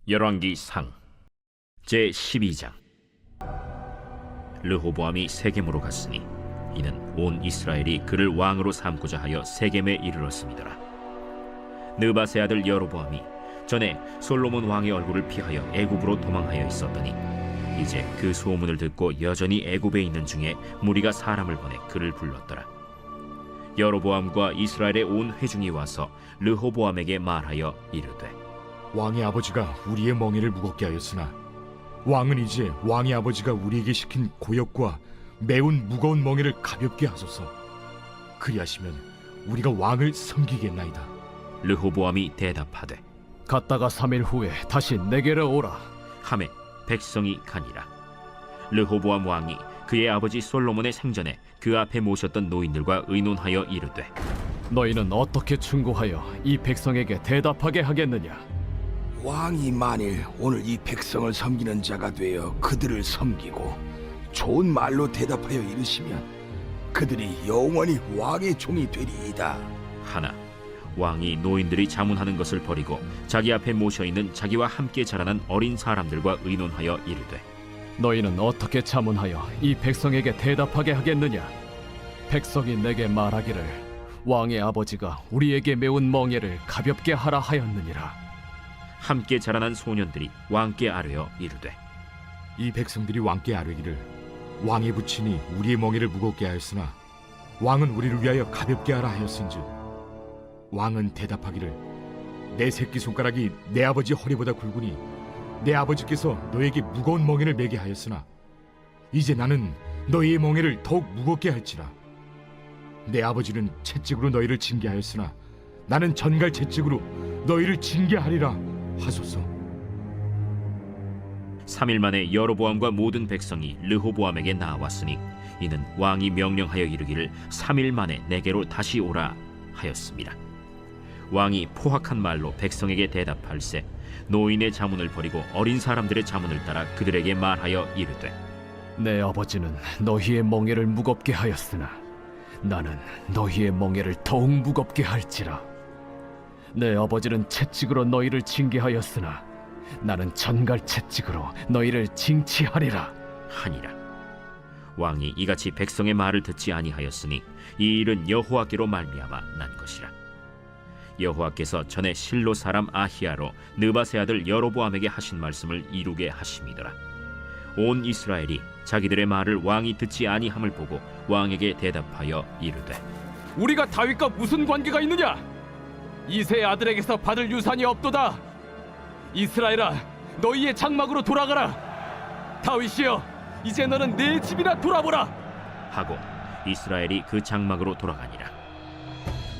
열왕기상 제12장. 르호보암이 세겜으로 갔으니 이는 온 이스라엘이 그를 왕으로 삼고자 하여 세겜에 이르렀음이더라. 느밧의 아들 여로보암이 전에 솔로몬 왕의 얼굴을 피하여 애굽으로 도망하여 있었더니 이제 그 소문을 듣고 여전히 애굽에 있는 중에 무리가 사람을 보내 그를 불렀더라. 여로보암과 이스라엘의 온 회중이 와서 르호보암에게 말하여 이르되, 왕의 아버지가 우리의 멍에를 무겁게 하였으나 왕은 이제 왕의 아버지가 우리에게 시킨 고역과 매운 무거운 멍에를 가볍게 하소서. 그리하시면 우리가 왕을 섬기겠나이다. 르호보암이 대답하되, 갔다가 3일 후에 다시 내게로 오라. 하매 백성이 가니라. 르호보암 왕이 그의 아버지 솔로몬의 생전에 그 앞에 모셨던 노인들과 의논하여 이르되, 너희는 어떻게 충고하여 이 백성에게 대답하게 하겠느냐? 왕이 만일 오늘 이 백성을 섬기는 자가 되어 그들을 섬기고 좋은 말로 대답하여 이르시면 그들이 영원히 왕의 종이 되리이다. 하나 왕이 노인들이 자문하는 것을 버리고 자기 앞에 모셔있는 자기와 함께 자라난 어린 사람들과 의논하여 이르되, 너희는 어떻게 자문하여 이 백성에게 대답하게 하겠느냐? 백성이 내게 말하기를 왕의 아버지가 우리에게 메운 멍에를 가볍게 하라 하였느니라. 함께 자라난 소년들이 왕께 아뢰어 이르되, 이 백성들이 왕께 아뢰기를 왕의 부친이 우리의 멍에를 무겁게 하였으나 왕은 우리를 위하여 가볍게 하라 하였은즉 왕은 대답하기를 내 새끼손가락이 내 아버지 허리보다 굵으니 내 아버지께서 너에게 무거운 멍에를 매게 하였으나 이제 나는 너희의 멍에를 더욱 무겁게 할지라. 내 아버지는 채찍으로 너희를 징계하였으나 나는 전갈 채찍으로 너희를 징계하리라 하소서. 3일 만에 여로보암과 모든 백성이 르호보암에게 나왔으니 이는 왕이 명령하여 이르기를 3일 만에 내게로 다시 오라 하였습니다. 왕이 포악한 말로 백성에게 대답할세 노인의 자문을 버리고 어린 사람들의 자문을 따라 그들에게 말하여 이르되, 내 아버지는 너희의 멍에를 무겁게 하였으나 나는 너희의 멍에를 더욱 무겁게 할지라. 내 아버지는 채찍으로 너희를 징계하였으나 나는 전갈 채찍으로 너희를 징치하리라 하니라. 왕이 이같이 백성의 말을 듣지 아니하였으니 이 일은 여호와께로 말미암아 난 것이라. 여호와께서 전에 실로 사람 아히야로 느밧의 아들 여로보암에게 하신 말씀을 이루게 하심이더라. 온 이스라엘이 자기들의 말을 왕이 듣지 아니함을 보고 왕에게 대답하여 이르되, 우리가 다윗과 무슨 관계가 있느냐? 이새의 아들에게서 받을 유산이 없도다. 이스라엘아, 너희의 장막으로 돌아가라. 다윗이여, 이제 너는 내 집이나 돌아보라 하고 이스라엘이 그 장막으로 돌아가니라.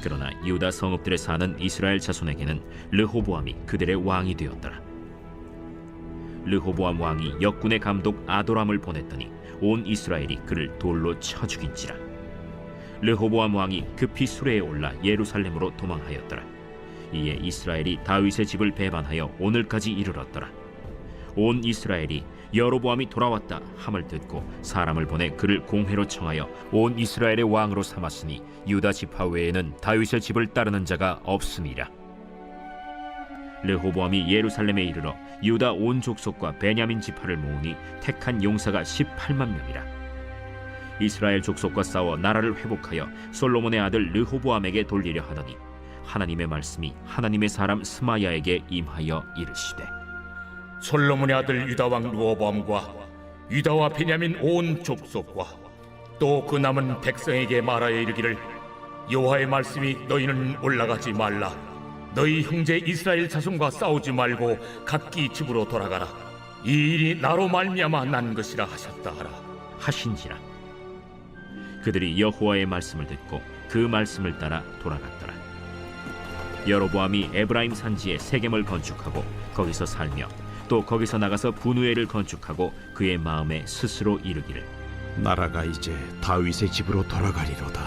그러나 유다 성읍들에 사는 이스라엘 자손에게는 르호보암이 그들의 왕이 되었더라. 르호보암 왕이 역군의 감독 아도람을 보냈더니 온 이스라엘이 그를 돌로 쳐 죽인지라. 르호보암 왕이 급히 수레에 올라 예루살렘으로 도망하였더라. 이에 이스라엘이 다윗의 집을 배반하여 오늘까지 이르렀더라. 온 이스라엘이 여로보암이 돌아왔다 함을 듣고 사람을 보내 그를 공회로 청하여 온 이스라엘의 왕으로 삼았으니 유다 지파 외에는 다윗의 집을 따르는 자가 없음이라. 르호보암이 예루살렘에 이르러 유다 온 족속과 베냐민 지파를 모으니 택한 용사가 18만 명이라. 이스라엘 족속과 싸워 나라를 회복하여 솔로몬의 아들 르호보암에게 돌리려 하더니 하나님의 말씀이 하나님의 사람 스마야에게 임하여 이르시되, 솔로몬의 아들 유다왕 르호보암과 유다와 베냐민 온 족속과 또 그 남은 백성에게 말하여 이르기를 여호와의 말씀이 너희는 올라가지 말라. 너희 형제 이스라엘 자손과 싸우지 말고 각기 집으로 돌아가라. 이 일이 나로 말미암아 난 것이라 하셨다 하라 하신지라. 그들이 여호와의 말씀을 듣고 그 말씀을 따라 돌아갔더라. 여로보암이 에브라임 산지에 세겜을 건축하고 거기서 살며 또 거기서 나가서 분우엘을 건축하고 그의 마음에 스스로 이르기를, 나라가 이제 다윗의 집으로 돌아가리로다.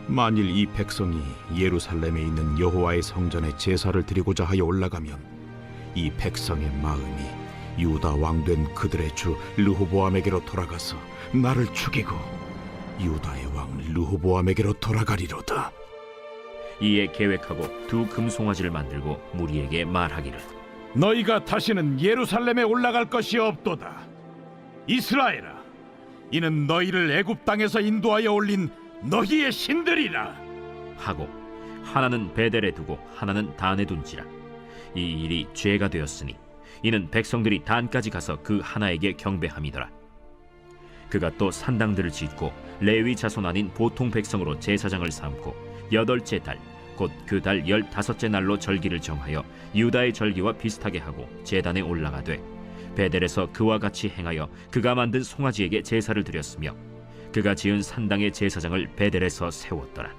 만일 이 백성이 예루살렘에 있는 여호와의 성전에 제사를 드리고자 하여 올라가면 이 백성의 마음이 유다 왕된 그들의 주 르호보암에게로 돌아가서 나를 죽이고 유다의 왕 르호보암에게로 돌아가리로다. 이에 계획하고 두 금송아지를 만들고 무리에게 말하기를, 너희가 다시는 예루살렘에 올라갈 것이 없도다. 이스라엘아, 이는 너희를 애굽 땅에서 인도하여 올린 너희의 신들이라. 하고 하나는 베델에 두고 하나는 단에 둔지라. 이 일이 죄가 되었으니 이는 백성들이 단까지 가서 그 하나에게 경배함이더라. 그가 또 산당들을 짓고 레위 자손 아닌 보통 백성으로 제사장을 삼고 8째 달 곧 그 달 15째 날로 절기를 정하여 유다의 절기와 비슷하게 하고 제단에 올라가되 베델에서 그와 같이 행하여 그가 만든 송아지에게 제사를 드렸으며 그가 지은 산당의 제사장을 베델에서 세웠더라.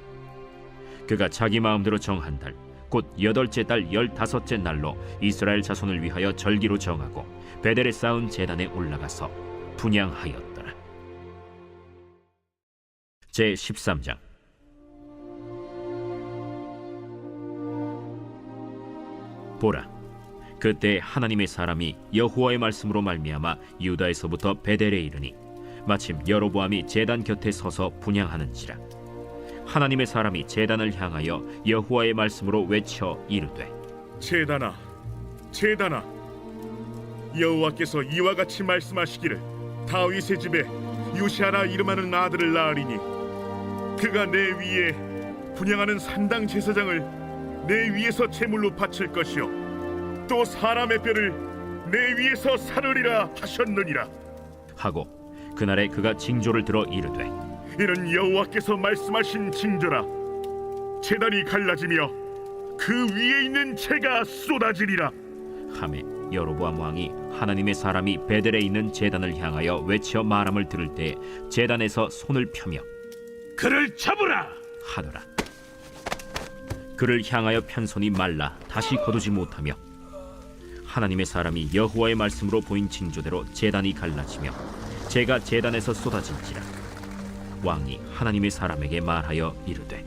그가 자기 마음대로 정한 달 곧 8째 달 15째 날로 이스라엘 자손을 위하여 절기로 정하고 베델에 쌓은 제단에 올라가서 분향하였더라. 제13장. 보라, 그때 하나님의 사람이 여호와의 말씀으로 말미암아 유다에서부터 베델에 이르니 마침 여로보암이 제단 곁에 서서 분향하는지라. 하나님의 사람이 제단을 향하여 여호와의 말씀으로 외쳐 이르되, 제단아, 제단아, 여호와께서 이와 같이 말씀하시기를 다윗의 집에 요시아라 이름하는 아들을 낳으리니 그가 내 위에 분향하는 산당 제사장을 내 위에서 제물로 바칠 것이요 또 사람의 뼈를 내 위에서 사르리라 하셨느니라. 하고 그날에 그가 징조를 들어 이르되, 이는 여호와께서 말씀하신 징조라. 제단이 갈라지며 그 위에 있는 재가 쏟아지리라. 하매 여로보암 왕이 하나님의 사람이 베델에 있는 제단을 향하여 외쳐 말함을 들을 때 제단에서 손을 펴며 그를 잡으라 하더라. 그를 향하여 편 손이 말라 다시 거두지 못하며 하나님의 사람이 여호와의 말씀으로 보인 징조대로 제단이 갈라지며 재가 제단에서 쏟아질지라. 왕이 하나님의 사람에게 말하여 이르되,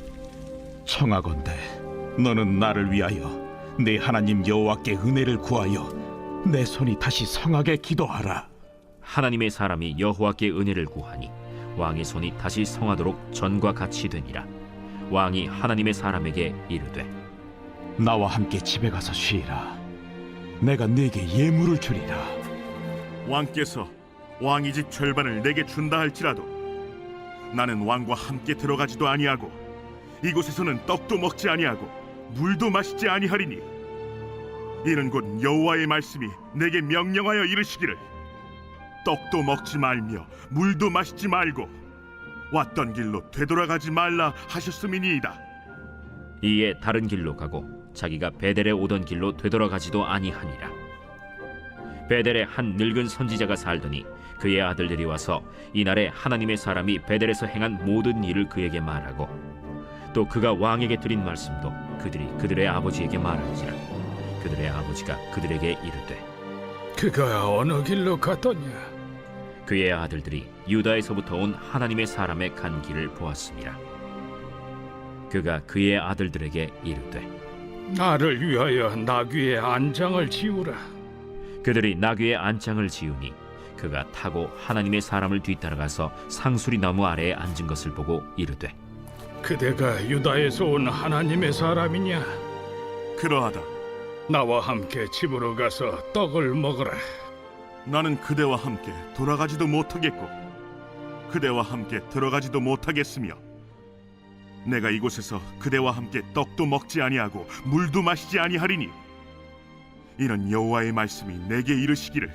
청하건대 너는 나를 위하여 내 하나님 여호와께 은혜를 구하여 내 손이 다시 성하게 기도하라. 하나님의 사람이 여호와께 은혜를 구하니 왕의 손이 다시 성하도록 전과 같이 되니라. 왕이 하나님의 사람에게 이르되, 나와 함께 집에 가서 쉬라. 내가 네게 예물을 주리라. 왕께서 왕의 집 절반을 내게 준다 할지라도 나는 왕과 함께 들어가지도 아니하고 이곳에서는 떡도 먹지 아니하고 물도 마시지 아니하리니 이는 곧 여호와의 말씀이 내게 명령하여 이르시기를 떡도 먹지 말며 물도 마시지 말고 왔던 길로 되돌아가지 말라 하셨음이니이다. 이에 다른 길로 가고 자기가 베델에 오던 길로 되돌아가지도 아니하니라. 베델에 한 늙은 선지자가 살더니 그의 아들들이 와서 이날에 하나님의 사람이 베델에서 행한 모든 일을 그에게 말하고 또 그가 왕에게 드린 말씀도 그들이 그들의 아버지에게 말한지라. 그들의 아버지가 그들에게 이르되, 그가 어느 길로 갔더냐? 그의 아들들이 유다에서부터 온 하나님의 사람의 간 길을 보았습니다. 그가 그의 아들들에게 이르되, 나를 위하여 나귀의 안장을 지우라. 그들이 나귀의 안장을 지우니 그가 타고 하나님의 사람을 뒤따라가서 상수리 나무 아래에 앉은 것을 보고 이르되, 그대가 유다에서 온 하나님의 사람이냐? 그러하다. 나와 함께 집으로 가서 떡을 먹으라. 나는 그대와 함께 돌아가지도 못하겠고 그대와 함께 들어가지도 못하겠으며 내가 이곳에서 그대와 함께 떡도 먹지 아니하고 물도 마시지 아니하리니 이는 여호와의 말씀이 내게 이르시기를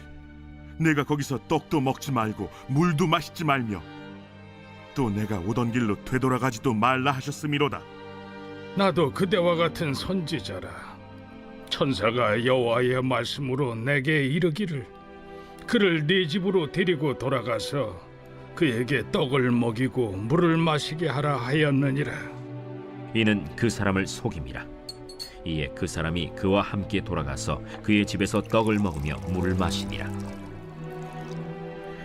내가 거기서 떡도 먹지 말고 물도 마시지 말며 또 내가 오던 길로 되돌아가지도 말라 하셨음이로다. 나도 그대와 같은 선지자라. 천사가 여호와의 말씀으로 내게 이르기를 그를 네 집으로 데리고 돌아가서 그에게 떡을 먹이고 물을 마시게 하라 하였느니라. 이는 그 사람을 속임이라. 이에 그 사람이 그와 함께 돌아가서 그의 집에서 떡을 먹으며 물을 마시니라.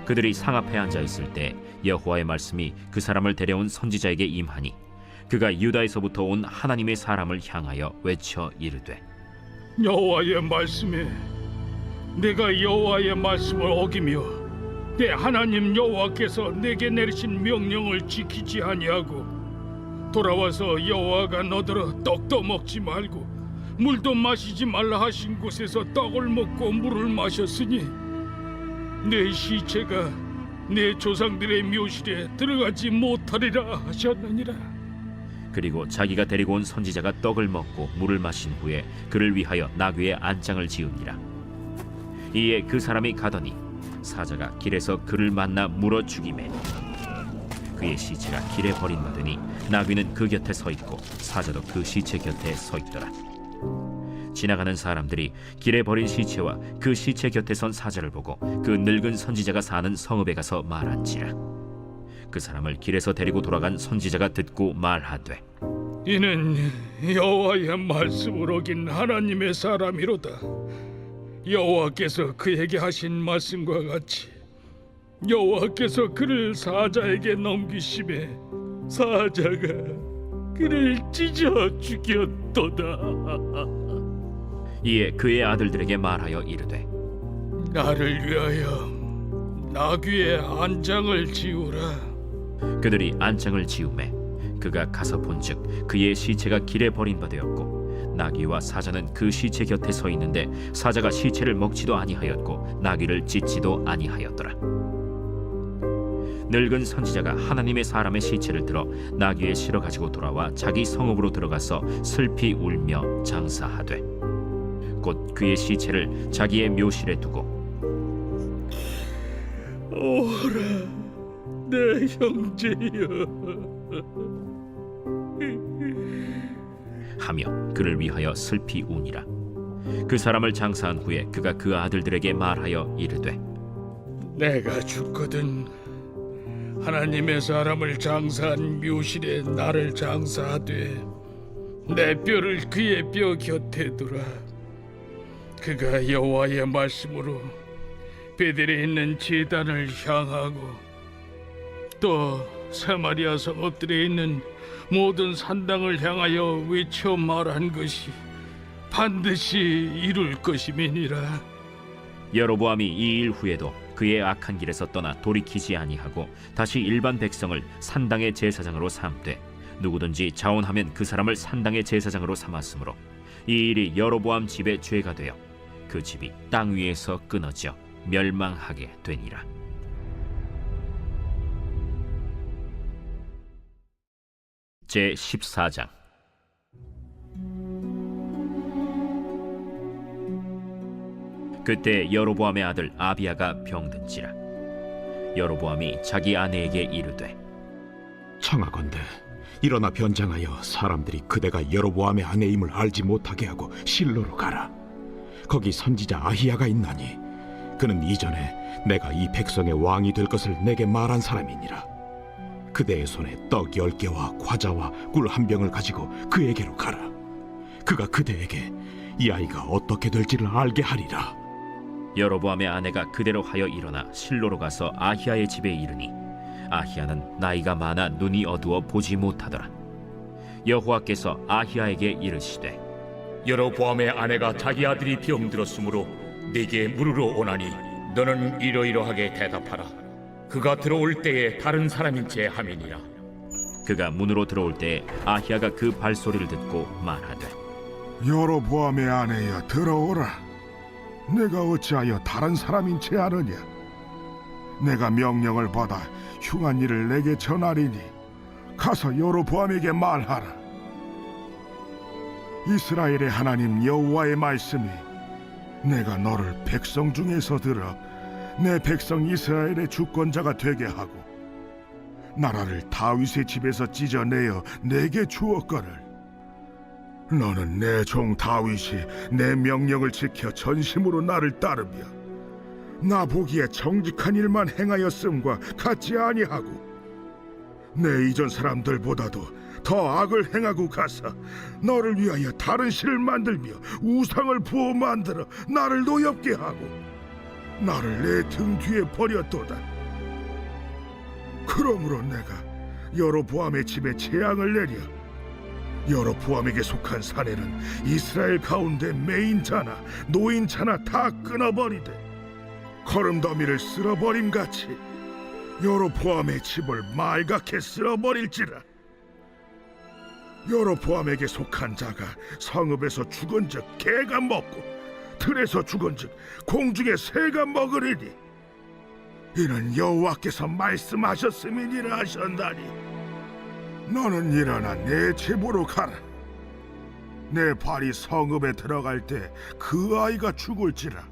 그들이 상 앞에 앉아 있을 때 여호와의 말씀이 그 사람을 데려온 선지자에게 임하니 그가 유다에서부터 온 하나님의 사람을 향하여 외쳐 이르되, 여호와의 말씀에 내가 여호와의 말씀을 어기며 내 하나님 여호와께서 내게 내리신 명령을 지키지 아니하고 돌아와서 여호와가 너더러 떡도 먹지 말고 물도 마시지 말라 하신 곳에서 떡을 먹고 물을 마셨으니 내 시체가 내 조상들의 묘실에 들어가지 못하리라 하셨느니라. 그리고 자기가 데리고 온 선지자가 떡을 먹고 물을 마신 후에 그를 위하여 나귀의 안장을 지으니라. 이에 그 사람이 가더니 사자가 길에서 그를 만나 물어 죽이매 그의 시체가 길에 버림받으니 나귀는 그 곁에 서 있고 사자도 그 시체 곁에 서 있더라. 지나가는 사람들이 길에 버린 시체와 그 시체 곁에 선 사자를 보고 그 늙은 선지자가 사는 성읍에 가서 말한지라. 그 사람을 길에서 데리고 돌아간 선지자가 듣고 말하되 이는 여호와의 말씀을 어긴 하나님의 사람이로다. 여호와께서 그에게 하신 말씀과 같이 여호와께서 그를 사자에게 넘기심에 사자가 그를 찢어 죽였도다. 이에 그의 아들들에게 말하여 이르되 나를 위하여 나귀의 안장을 지우라. 그들이 안장을 지우매 그가 가서 본즉 그의 시체가 길에 버림받았고 나귀와 사자는 그 시체 곁에 서 있는데 사자가 시체를 먹지도 아니하였고 나귀를 찢지도 아니하였더라. 늙은 선지자가 하나님의 사람의 시체를 들어 나귀에 실어 가지고 돌아와 자기 성읍으로 들어가서 슬피 울며 장사하되 곧 그의 시체를 자기의 묘실에 두고 오라 내 형제여 하며 그를 위하여 슬피 우니라. 그 사람을 장사한 후에 그가 그 아들들에게 말하여 이르되 내가 죽거든 하나님의 사람을 장사한 묘실에 나를 장사하되 내 뼈를 그의 뼈 곁에 두라. 그가 여호와의 말씀으로 베델에 있는 제단을 향하고 또 사마리아 성읍들에 있는 모든 산당을 향하여 외쳐 말한 것이 반드시 이룰 것임이니라. 여로보암이 이 일 후에도 그의 악한 길에서 떠나 돌이키지 아니하고 다시 일반 백성을 산당의 제사장으로 삼되 누구든지 자원하면 그 사람을 산당의 제사장으로 삼았으므로 이 일이 여로보암 집의 죄가 되어 그 집이 땅 위에서 끊어져 멸망하게 되니라. 제 14장. 그때 여로보암의 아들 아비야가 병든지라. 여로보암이 자기 아내에게 이르되 청하건대 일어나 변장하여 사람들이 그대가 여로보암의 아내임을 알지 못하게 하고 실로로 가라. 거기 선지자 아히야가 있나니 그는 이전에 내가 이 백성의 왕이 될 것을 내게 말한 사람이니라. 그대의 손에 떡 10개와 과자와 꿀 1병을 가지고 그에게로 가라. 그가 그대에게 이 아이가 어떻게 될지를 알게 하리라. 여로보암의 아내가 그대로 하여 일어나 실로로 가서 아히야의 집에 이르니 아히야는 나이가 많아 눈이 어두워 보지 못하더라. 여호와께서 아히야에게 이르시되 여로보암의 아내가 자기 아들이 병들었으므로 네게 물으러 오나니 너는 이러이러하게 대답하라. 그가 들어올 때에 다른 사람인 체 함이니라. 그가 문으로 들어올 때에 아히야가 그 발소리를 듣고 말하되 여로보암의 아내여 들어오라. 내가 어찌하여 다른 사람인 채 아느냐? 내가 명령을 받아 흉한 일을 내게 전하리니 가서 여로보암에게 말하라. 이스라엘의 하나님 여호와의 말씀이 내가 너를 백성 중에서 들어 내 백성 이스라엘의 주권자가 되게 하고 나라를 다윗의 집에서 찢어내어 내게 주었거늘 너는 내 종 다윗이 내 명령을 지켜 전심으로 나를 따르며 나 보기에 정직한 일만 행하였음과 같지 아니하고 내 이전 사람들보다도 더 악을 행하고 가서 너를 위하여 다른 신을 만들며 우상을 부어 만들어 나를 노엽게 하고 나를 내 등 뒤에 버렸도다. 그러므로 내가 여로보암의 집에 재앙을 내려 여로보암에게 속한 사내는 이스라엘 가운데 매인자나 노인자나 다 끊어버리되 거름더미를 쓸어버림같이 여로보암의 집을 말갛게 쓸어버릴지라. 여로보암에게 속한 자가 성읍에서 죽은즉 개가 먹고 들에서 죽은즉 공중의 새가 먹으리니 이는 여호와께서 말씀하셨음이니라 하셨나니 너는 일어나 내 집으로 가라. 내 발이 성읍에 들어갈 때 그 아이가 죽을지라.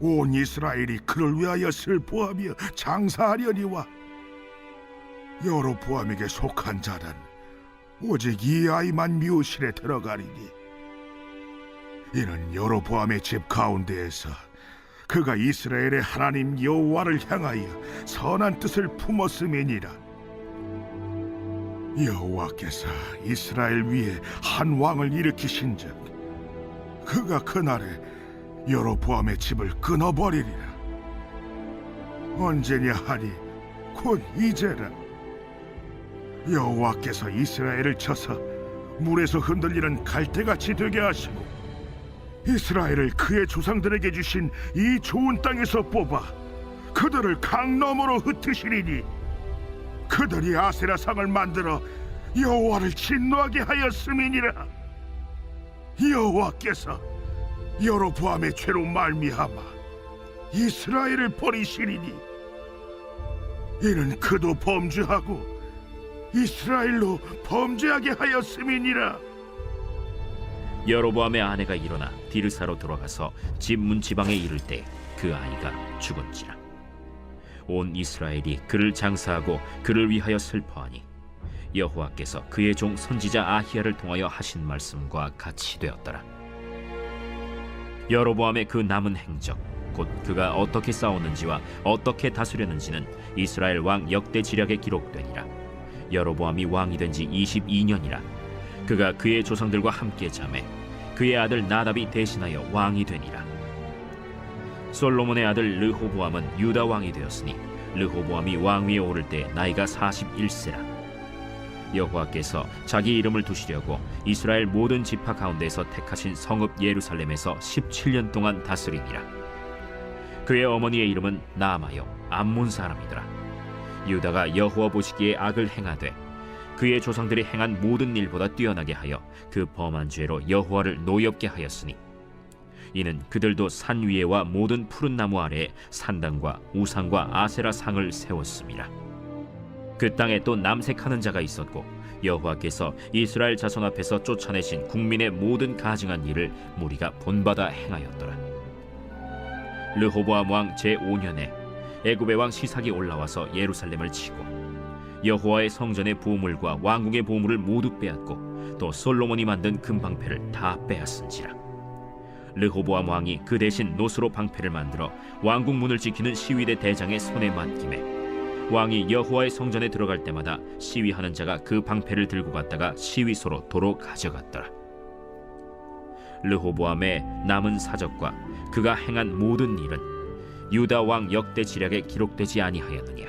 온 이스라엘이 그를 위하여 슬퍼하며 장사하려니와 여로보암에게 속한 자는 오직 이 아이만 묘실에 들어가리니 이는 여로보암의 집 가운데에서 그가 이스라엘의 하나님 여호와를 향하여 선한 뜻을 품었음이니라. 여호와께서 이스라엘 위에 한 왕을 일으키신즉 그가 그날에 여로보암의 집을 끊어버리리라. 언제냐 하니 곧 이제라. 여호와께서 이스라엘을 쳐서 물에서 흔들리는 갈대같이 되게 하시고 이스라엘을 그의 조상들에게 주신 이 좋은 땅에서 뽑아 그들을 강 너머로 흩으시리니 그들이 아세라 상을 만들어 여호와를 진노하게 하였음이니라. 여호와께서 여로보암의 죄로 말미암아 이스라엘을 버리시리니 이는 그도 범죄하고 이스라엘로 범죄하게 하였음이니라. 여로보암의 아내가 일어나 디르사로 돌아가서 집 문지방에 이를 때 그 아이가 죽은지라. 온 이스라엘이 그를 장사하고 그를 위하여 슬퍼하니 여호와께서 그의 종 선지자 아히야를 통하여 하신 말씀과 같이 되었더라. 여로보암의 그 남은 행적 곧 그가 어떻게 싸웠는지와 어떻게 다스렸는지는 이스라엘 왕 역대 지략에 기록되니라. 여로보암이 왕이 된 지 22년이라. 그가 그의 조상들과 함께 잠에 그의 아들 나답이 대신하여 왕이 되니라. 솔로몬의 아들 르호보암은 유다 왕이 되었으니 르호보암이 왕위에 오를 때 나이가 41세라. 여호와께서 자기 이름을 두시려고 이스라엘 모든 지파 가운데서 택하신 성읍 예루살렘에서 17년 동안 다스리니라. 그의 어머니의 이름은 나아마요 암몬 사람이더라. 유다가 여호와 보시기에 악을 행하되 그의 조상들이 행한 모든 일보다 뛰어나게 하여 그 범한 죄로 여호와를 노엽게 하였으니 이는 그들도 산 위에와 모든 푸른 나무 아래에 산당과 우상과 아세라 상을 세웠습니다. 그 땅에 또 남색하는 자가 있었고 여호와께서 이스라엘 자손 앞에서 쫓아내신 국민의 모든 가증한 일을 무리가 본받아 행하였더라. 르호보암 왕 제5년에 애굽의 왕 시삭이 올라와서 예루살렘을 치고 여호와의 성전의 보물과 왕궁의 보물을 모두 빼앗고 또 솔로몬이 만든 금방패를 다 빼앗은지라. 르호보암 왕이 그 대신 노스로 방패를 만들어 왕궁 문을 지키는 시위대 대장의 손에 맡김에 왕이 여호와의 성전에 들어갈 때마다 시위하는 자가 그 방패를 들고 갔다가 시위소로 도로 가져갔더라. 르호보암의 남은 사적과 그가 행한 모든 일은 유다 왕 역대 지략에 기록되지 아니하였느냐.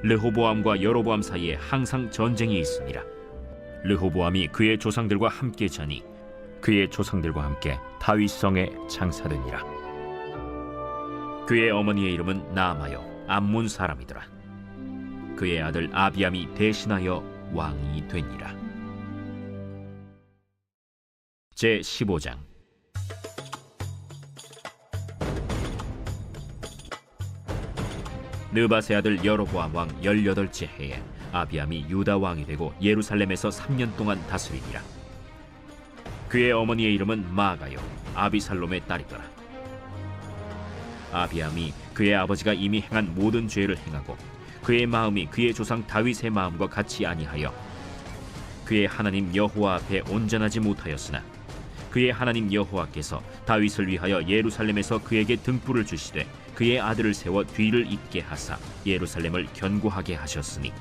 르호보암과 여로보암 사이에 항상 전쟁이 있으니라. 르호보암이 그의 조상들과 함께 자니 그의 조상들과 함께 다윗성에 장사되니라. 그의 어머니의 이름은 나아마요 암몬 사람이더라. 그의 아들 아비암이 대신하여 왕이 되니라. 제15장. 느밧의 아들 여로보암 왕 18째 해에 아비암이 유다 왕이 되고 예루살렘에서 3년 동안 다스리니라. 그의 어머니의 이름은 마가요 아비살롬의 딸이더라. 아비암이 그의 아버지가 이미 행한 모든 죄를 행하고 그의 마음이 그의 조상 다윗의 마음과 같이 아니하여 그의 하나님 여호와 앞에 온전하지 못하였으나 그의 하나님 여호와께서 다윗을 위하여 예루살렘에서 그에게 등불을 주시되 그의 아들을 세워 뒤를 잇게 하사 예루살렘을 견고하게 하셨으니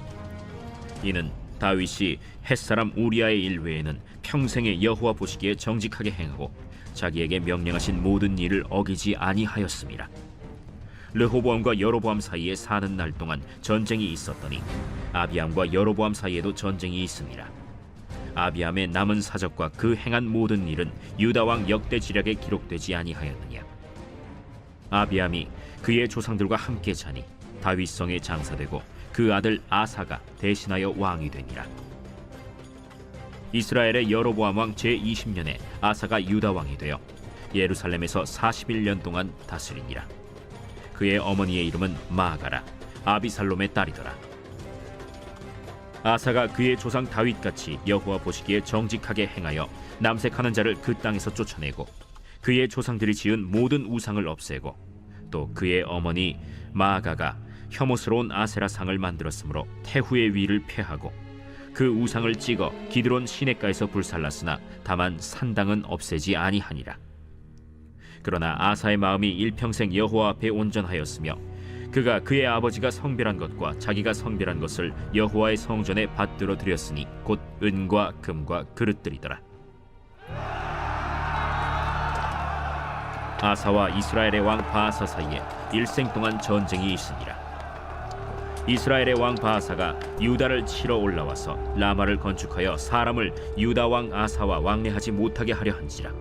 이는 다윗이 햇사람 우리아의 일 외에는 평생에 여호와 보시기에 정직하게 행하고 자기에게 명령하신 모든 일을 어기지 아니하였습니다. 르호보암과 여로보암 사이에 사는 날 동안 전쟁이 있었더니 아비암과 여로보암 사이에도 전쟁이 있습니다. 아비암의 남은 사적과 그 행한 모든 일은 유다 왕 역대 지략에 기록되지 아니하였느냐. 아비암이 그의 조상들과 함께 자니 다윗성에 장사되고 그 아들 아사가 대신하여 왕이 되니라. 이스라엘의 여로보암 왕 제20년에 아사가 유다 왕이 되어 예루살렘에서 41년 동안 다스리니라. 그의 어머니의 이름은 마아가라, 아비살롬의 딸이더라. 아사가 그의 조상 다윗같이 여호와 보시기에 정직하게 행하여 남색하는 자를 그 땅에서 쫓아내고 그의 조상들이 지은 모든 우상을 없애고 또 그의 어머니 마아가가 혐오스러운 아세라 상을 만들었으므로 태후의 위를 폐하고 그 우상을 찍어 기드론 시냇가에서 불살랐으나 다만 산당은 없애지 아니하니라. 그러나 아사의 마음이 일평생 여호와 앞에 온전하였으며 그가 그의 아버지가 성별한 것과 자기가 성별한 것을 여호와의 성전에 받들어 드렸으니 곧 은과 금과 그릇들이더라. 아사와 이스라엘의 왕 바아사 사이에 일생 동안 전쟁이 있으니라. 이스라엘의 왕 바아사가 유다를 치러 올라와서 라마를 건축하여 사람을 유다 왕 아사와 왕래하지 못하게 하려 한지라.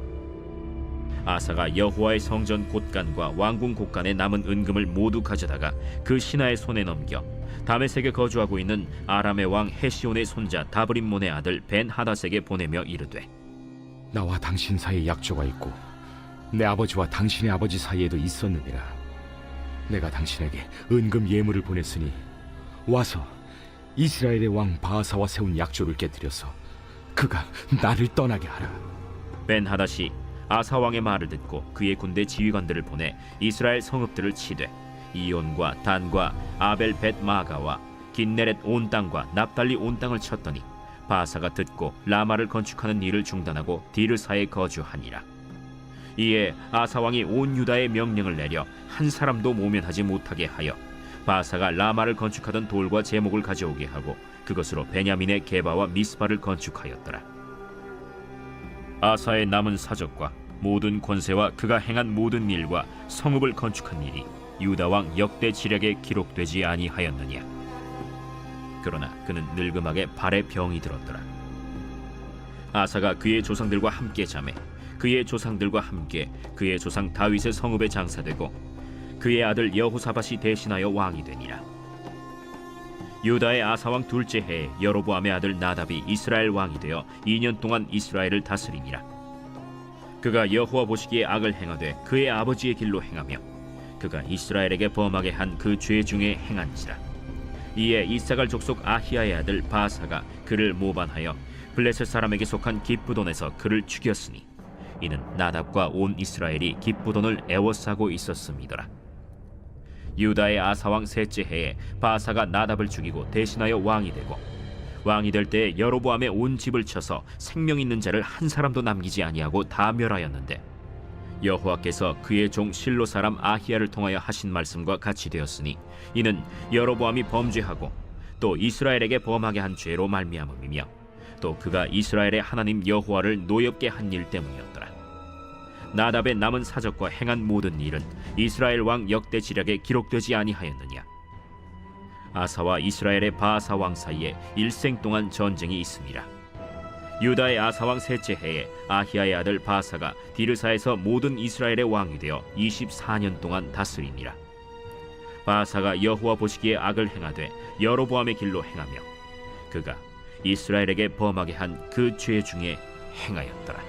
아사가 여호와의 성전 곳간과 왕궁 곳간에 남은 은금을 모두 가져다가 그 신하의 손에 넘겨 다메섹에 거주하고 있는 아람의 왕 헤시온의 손자 다브림몬의 아들 벤하닷에게 보내며 이르되, 나와 당신 사이에 약조가 있고 내 아버지와 당신의 아버지 사이에도 있었느니라. 내가 당신에게 은금 예물을 보냈으니 와서 이스라엘의 왕 바아사와 세운 약조를 깨뜨려서 그가 나를 떠나게 하라. 벤하닷이 아사 왕의 말을 듣고 그의 군대 지휘관들을 보내 이스라엘 성읍들을 치되 이온과 단과 아벨 벳 마가와 긴네렛 온 땅과 납달리 온 땅을 쳤더니 바아사가 듣고 라마를 건축하는 일을 중단하고 디르사에 거주하니라. 이에 아사 왕이 온 유다에 명령을 내려 한 사람도 모면하지 못하게 하여 바아사가 라마를 건축하던 돌과 제목을 가져오게 하고 그것으로 베냐민의 게바와 미스바를 건축하였더라. 아사의 남은 사적과 모든 권세와 그가 행한 모든 일과 성읍을 건축한 일이 유다 왕 역대 지략에 기록되지 아니하였느냐. 그러나 그는 늙음하게 발에 병이 들었더라. 아사가 그의 조상들과 함께 자매 그의 조상들과 함께 그의 조상 다윗의 성읍에 장사되고 그의 아들 여호사밧이 대신하여 왕이 되니라. 유다의 아사왕 둘째 해에 여로보암의 아들 나답이 이스라엘 왕이 되어 2년 동안 이스라엘을 다스리니라. 그가 여호와 보시기에 악을 행하되 그의 아버지의 길로 행하며 그가 이스라엘에게 범하게 한 그 죄 중에 행한지라. 이에 이사갈 족속 아히야의 아들 바사가 그를 모반하여 블레셋 사람에게 속한 기브돈에서 그를 죽였으니 이는 나답과 온 이스라엘이 기브돈을 애워싸고 있었음이더라. 유다의 아사왕 셋째 해에 바사가 나답을 죽이고 대신하여 왕이 되고 왕이 될 때에 여로보암의 온 집을 쳐서 생명 있는 자를 한 사람도 남기지 아니하고 다 멸하였는데 여호와께서 그의 종 실로 사람 아히야를 통하여 하신 말씀과 같이 되었으니 이는 여로보암이 범죄하고 또 이스라엘에게 범하게 한 죄로 말미암음이며 또 그가 이스라엘의 하나님 여호와를 노엽게 한 일 때문이었더라. 나답의 남은 사적과 행한 모든 일은 이스라엘 왕 역대 지략에 기록되지 아니하였느냐. 아사와 이스라엘의 바아사 왕 사이에 일생 동안 전쟁이 있습니다. 유다의 아사 왕 셋째 해에 아히야의 아들 바사가 디르사에서 모든 이스라엘의 왕이 되어 24년 동안 다스리니라. 바사가 여호와 보시기에 악을 행하되 여로보암의 길로 행하며 그가 이스라엘에게 범하게 한 그 죄 중에 행하였더라.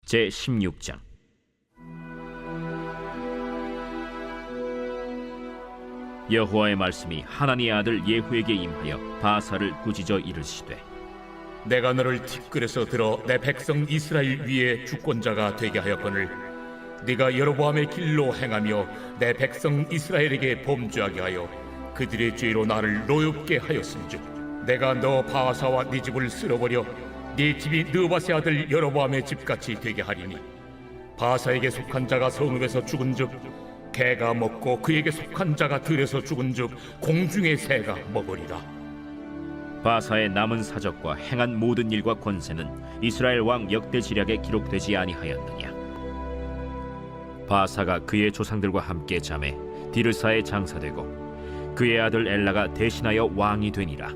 제16장. 여호와의 말씀이 하나니의 아들 예후에게 임하여 바사를 꾸짖어 이르시되, 내가 너를 티끌에서 들어 내 백성 이스라엘 위에 주권자가 되게 하였거늘 네가 여로보암의 길로 행하며 내 백성 이스라엘에게 범죄하게 하여 그들의 죄로 나를 노엽게 하였은즉 내가 너 바사와 네 집을 쓸어버려 네 집이 느바세 아들 여로보암의 집같이 되게 하리니 바사에게 속한 자가 성읍에서 죽은즉 개가 먹고 그에게 속한 자가 들에서 죽은즉 공중의 새가 먹으리라. 바사의 남은 사적과 행한 모든 일과 권세는 이스라엘 왕 역대 지략에 기록되지 아니하였느냐. 바사가 그의 조상들과 함께 잠에 디르사에 장사되고 그의 아들 엘라가 대신하여 왕이 되니라.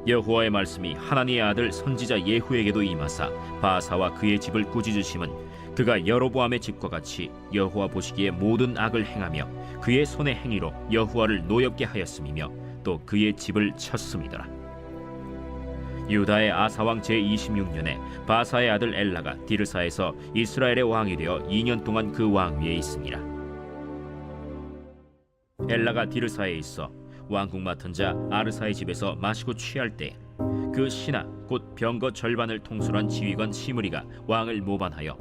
여호와의 말씀이 하나니의 아들 선지자 예후에게도 임하사 바사와 그의 집을 꾸짖으심은 그가 여로보암의 집과 같이 여호와 보시기에 모든 악을 행하며 그의 손의 행위로 여호와를 노엽게 하였음이며 또 그의 집을 쳤음이더라. 유다의 아사왕 제26년에 바사의 아들 엘라가 디르사에서 이스라엘의 왕이 되어 2년 동안 그 왕위에 있습니다. 엘라가 디르사에 있어 왕국 맡은 자 아르사의 집에서 마시고 취할 때 그 신하 곧 병거 절반을 통솔한 지휘관 시므리가 왕을 모반하여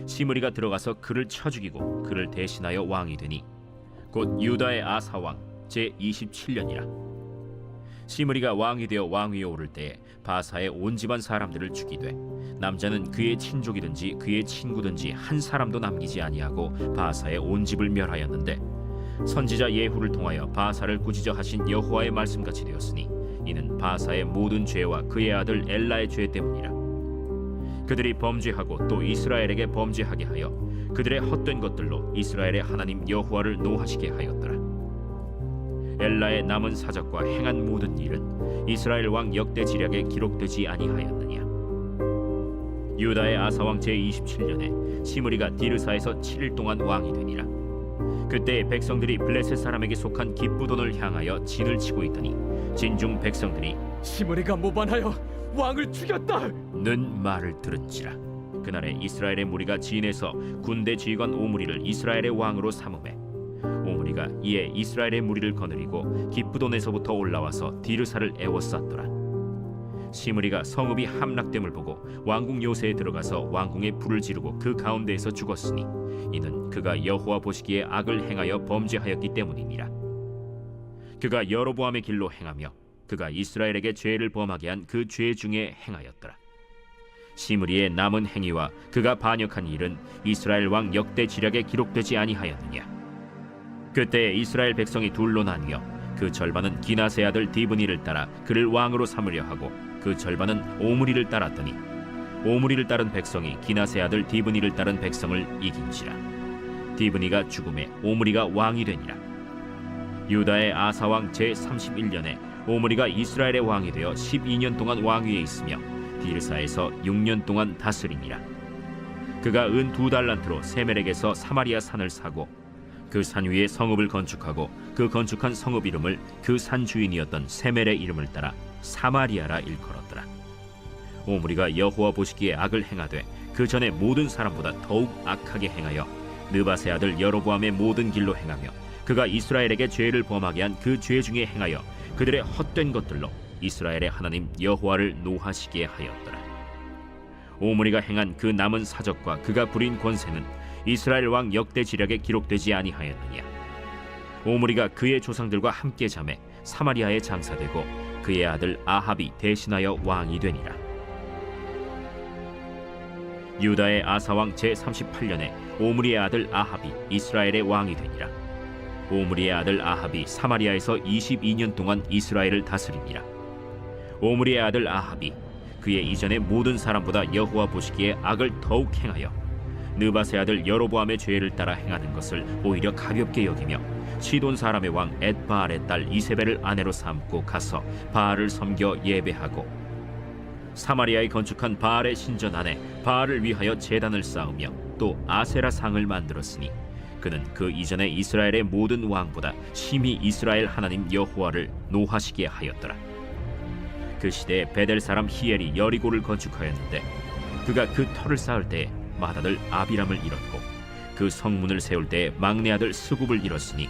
시므리가 들어가서 그를 쳐 죽이고 그를 대신하여 왕이 되니 곧 유다의 아사왕 제27년이라. 시므리가 왕이 되어 왕위에 오를 때에 바사의 온 집안 사람들을 죽이되 남자는 그의 친족이든지 그의 친구든지 한 사람도 남기지 아니하고 바사의 온 집을 멸하였는데 선지자 예후를 통하여 바사를 꾸짖어 하신 여호와의 말씀같이 되었으니 이는 바사의 모든 죄와 그의 아들 엘라의 죄 때문이라. 그들이 범죄하고 또 이스라엘에게 범죄하게 하여 그들의 헛된 것들로 이스라엘의 하나님 여호와를 노하시게 하였더라. 엘라의 남은 사적과 행한 모든 일은 이스라엘 왕 역대 지략에 기록되지 아니하였느냐. 유다의 아사왕 제27년에 시므리가 디르사에서 7일 동안 왕이 되니라. 그때 백성들이 블레셋 사람에게 속한 기쁘돈을 향하여 진을 치고 있더니 진중 백성들이 시므리가 모반하여 왕을 죽였다는 말을 들은지라. 그날에 이스라엘의 무리가 진에서 군대 지휘관 오므리를 이스라엘의 왕으로 삼음해 오므리가 이에 이스라엘의 무리를 거느리고 기쁘돈에서부터 올라와서 디르사를 애워쌌더라. 시므리가 성읍이 함락됨을 보고 왕궁 요새에 들어가서 왕궁에 불을 지르고 그 가운데에서 죽었으니 이는 그가 여호와 보시기에 악을 행하여 범죄하였기 때문이니라. 그가 여로보암의 길로 행하며 그가 이스라엘에게 죄를 범하게 한 그 죄 중에 행하였더라. 시므리의 남은 행위와 그가 반역한 일은 이스라엘 왕 역대 지략에 기록되지 아니하였느냐. 그때 이스라엘 백성이 둘로 나뉘어 그 절반은 기나세 아들 디브니를 따라 그를 왕으로 삼으려 하고 그 절반은 오므리를 따랐더니 오므리를 따른 백성이 기나세 아들 디브니를 따른 백성을 이긴지라. 디브니가 죽음에 오므리가 왕이 되니라. 유다의 아사왕 제31년에 오므리가 이스라엘의 왕이 되어 12년 동안 왕위에 있으며 디르사에서 6년 동안 다스리니라. 그가 은 2달란트로 세멜에게서 사마리아 산을 사고 그 산 위에 성읍을 건축하고 그 건축한 성읍 이름을 그 산 주인이었던 세멜의 이름을 따라 사마리아라 일컬었더라. 오므리가 여호와 보시기에 악을 행하되 그 전에 모든 사람보다 더욱 악하게 행하여 느바세 아들 여로보암의 모든 길로 행하며 그가 이스라엘에게 죄를 범하게 한 그 죄 중에 행하여 그들의 헛된 것들로 이스라엘의 하나님 여호와를 노하시게 하였더라. 오므리가 행한 그 남은 사적과 그가 부린 권세는 이스라엘 왕 역대 지략에 기록되지 아니하였느냐. 오므리가 그의 조상들과 함께 잠에 사마리아에 장사되고 그의 아들 아합이 대신하여 왕이 되니라. 유다의 아사왕 제38년에 오므리의 아들 아합이 이스라엘의 왕이 되니라. 오므리의 아들 아합이 사마리아에서 22년 동안 이스라엘을 다스리니라. 오므리의 아들 아합이 그의 이전의 모든 사람보다 여호와 보시기에 악을 더욱 행하여 느바세 아들 여로보암의 죄를 따라 행하는 것을 오히려 가볍게 여기며 시돈 사람의 왕 엣바알의 딸 이세벨을 아내로 삼고 가서 바알을 섬겨 예배하고 사마리아에 건축한 바알의 신전 안에 바알을 위하여 제단을 쌓으며 또 아세라 상을 만들었으니 그는 그 이전에 이스라엘의 모든 왕보다 심히 이스라엘 하나님 여호와를 노하시게 하였더라. 그 시대에 베델 사람 히엘이 여리고를 건축하였는데 그가 그 터를 쌓을 때에 맏아들 아비람을 잃었고 그 성문을 세울 때에 막내 아들 스굽을 잃었으니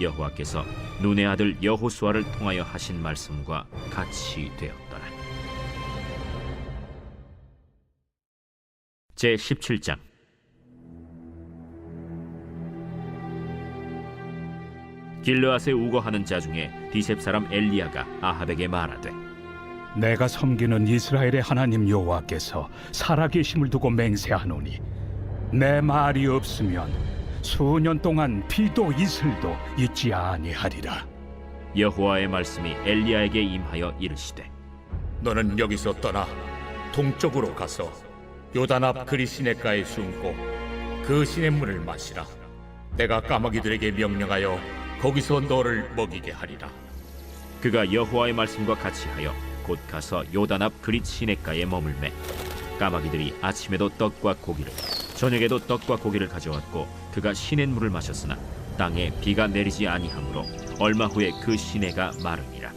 여호와께서 눈의 아들 여호수아를 통하여 하신 말씀과 같이 되었더라. 제17장. 길르앗에 우거하는 자 중에 디셉 사람 엘리야가 아합에게 말하되 내가 섬기는 이스라엘의 하나님 여호와께서 살아계심을 두고 맹세하노니 내 말이 없으면 수년 동안 비도 이슬도 있지 아니하리라. 여호와의 말씀이 엘리야에게 임하여 이르시되 너는 여기서 떠나 동쪽으로 가서 요단 앞 그리 시냇가에 숨고 그 시냇물을 마시라. 내가 까마귀들에게 명령하여 거기서 너를 먹이게 하리라. 그가 여호와의 말씀과 같이 하여 곧 가서 요단 앞 그릿 시냇가에 머물매 까마귀들이 아침에도 떡과 고기를 저녁에도 떡과 고기를 가져왔고 그가 시냇물을 마셨으나 땅에 비가 내리지 아니하므로 얼마 후에 그 시내가 마르니라.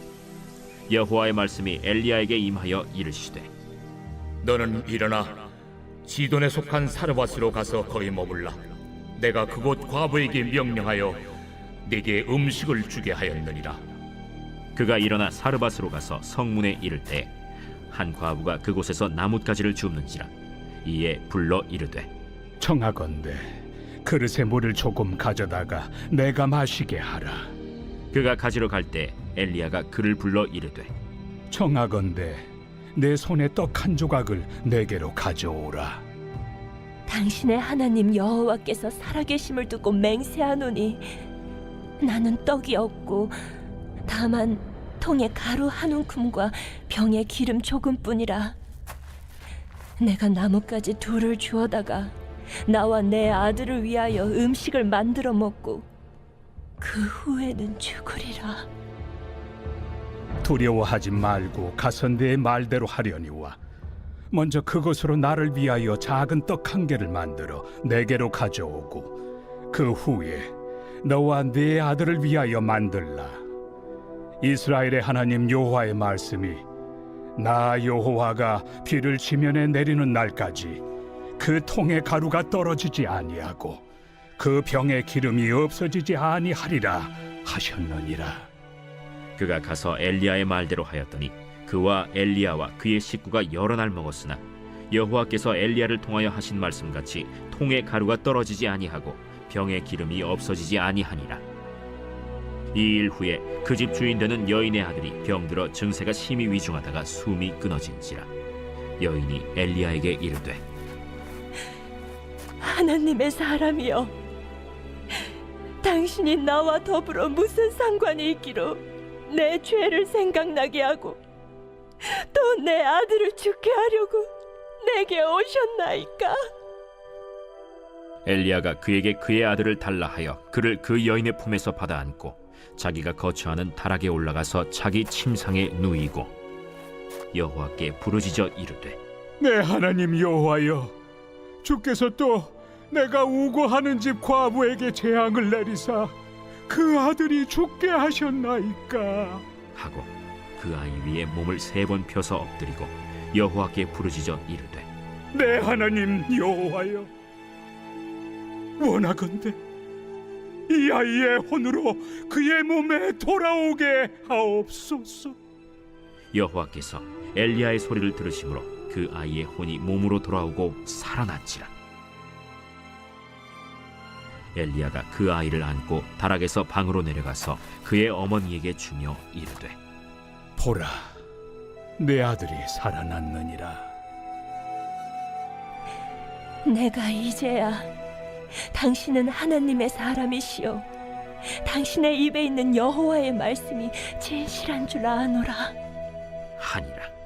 여호와의 말씀이 엘리야에게 임하여 이르시되 너는 일어나 시돈에 속한 사르밧으로 가서 거기 머물라. 내가 그곳 과부에게 명령하여 네게 음식을 주게 하였느니라. 그가 일어나 사르밧으로 가서 성문에 이를 때 한 과부가 그곳에서 나뭇가지를 줍는지라. 이에 불러 이르되 청하건대 그릇에 물을 조금 가져다가 내가 마시게 하라. 그가 가지러 갈 때 엘리야가 그를 불러 이르되 청하건대 내 손에 떡 한 조각을 내게로 가져오라. 당신의 하나님 여호와께서 살아계심을 두고 맹세하노니 나는 떡이 없고 다만 통에 가루 한 움큼과 병에 기름 조금뿐이라. 내가 나뭇가지 둘을 주워다가 나와 내 아들을 위하여 음식을 만들어 먹고 그 후에는 죽으리라. 두려워하지 말고 가서 내 말대로 하려니와 먼저 그것으로 나를 위하여 작은 떡 한 개를 만들어 내게로 가져오고 그 후에 너와 네 아들을 위하여 만들라. 이스라엘의 하나님 여호와의 말씀이 나 여호와가 비를 지면에 내리는 날까지 그 통의 가루가 떨어지지 아니하고 그 병의 기름이 없어지지 아니하리라 하셨느니라. 그가 가서 엘리야의 말대로 하였더니 그와 엘리야와 그의 식구가 여러 날 먹었으나 여호와께서 엘리야를 통하여 하신 말씀같이 통의 가루가 떨어지지 아니하고 병의 기름이 없어지지 아니하니라. 이 일 후에 그 집 주인 되는 여인의 아들이 병들어 증세가 심히 위중하다가 숨이 끊어진지라. 여인이 엘리야에게 이르되 하나님의 사람이여, 당신이 나와 더불어 무슨 상관이 있기로 내 죄를 생각나게 하고 또 내 아들을 죽게 하려고 내게 오셨나이까? 엘리야가 그에게 그의 아들을 달라 하여 그를 그 여인의 품에서 받아 안고 자기가 거처하는 다락에 올라가서 자기 침상에 누이고 여호와께 부르짖어 이르되 내 하나님 여호와여, 주께서 또 내가 우고하는 집 과부에게 재앙을 내리사 그 아들이 죽게 하셨나이까 하고 그 아이 위에 몸을 3번 펴서 엎드리고 여호와께 부르짖어 이르되 내 하나님 여호와여, 원하건대 이 아이의 혼으로 그의 몸에 돌아오게 하옵소서. 여호와께서 엘리야의 소리를 들으심으로 그 아이의 혼이 몸으로 돌아오고 살아났지라. 엘리야가 그 아이를 안고 다락에서 방으로 내려가서 그의 어머니에게 주며 이르되 보라, 내 아들이 살아났느니라. 내가 이제야 당신은 하나님의 사람이시오, 당신의 입에 있는 여호와의 말씀이 진실한 줄 아노라 하니라.